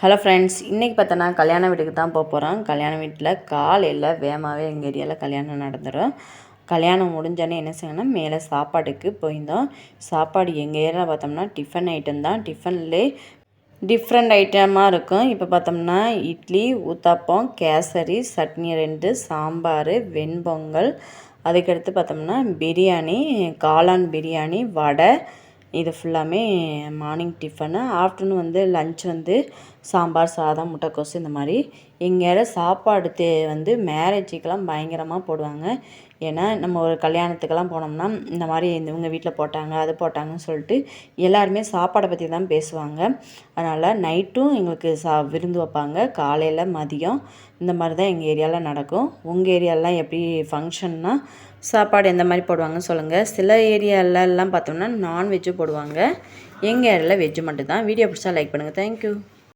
Hello friends, இன்றைக்கி பார்த்தோன்னா கல்யாண வீட்டுக்கு தான் போகிறோம். கல்யாண வீட்டில் காலையில் வேகமாகவே எங்கள் ஏரியாவில் கல்யாணம் நடந்துடும். கல்யாணம் முடிஞ்சோடனே என்ன செய்யணும்னா மேலே சாப்பாட்டுக்கு போயிருந்தோம். சாப்பாடு எங்கள் ஏரியாவில் பார்த்தோம்னா டிஃபன் ஐட்டம் தான். டிஃபன்லே டிஃப்ரெண்ட் ஐட்டமாக இருக்கும். இப்போ பார்த்தோம்னா இட்லி, ஊத்தாப்பம், கேசரி, சட்னி 2, சாம்பார், வெண்பொங்கல், அதுக்கடுத்து பார்த்தோம்னா பிரியாணி, காளான் பிரியாணி, வடை, இது ஃபுல்லாமே morning tiffin. Afternoon lunch sambar, சாதம், முட்டைக்கோசு இந்த மாதிரி. எங்கேயாவது சாப்பாடு மேரேஜுக்கெல்லாம் பயங்கரமாக போடுவாங்க. ஏன்னா நம்ம ஒரு கல்யாணத்துக்கெல்லாம் போனோம்னா இந்த மாதிரி இவங்க வீட்டில் போட்டாங்க, அது போட்டாங்கன்னு சொல்லிட்டு எல்லாருமே சாப்பாடை பற்றி தான் பேசுவாங்க. அதனால் நைட்டும் எங்களுக்கு விருந்து வைப்பாங்க. காலையில், மதியம் இந்த மாதிரி தான் எங்கள் ஏரியாவில் நடக்கும். உங்கள் ஏரியாலெலாம் எப்படி ஃபங்க்ஷன்னா சாப்பாடு எந்த மாதிரி போடுவாங்கன்னு சொல்லுங்கள். சில ஏரியாலெலாம் பார்த்தோம்னா நான்வெஜ்ஜும் போடுவாங்க. எங்கள் ஏரியாவில் வெஜ்ஜு மட்டும்தான். வீடியோ பிடிச்சா லைக் பண்ணுங்கள். தேங்க்யூ.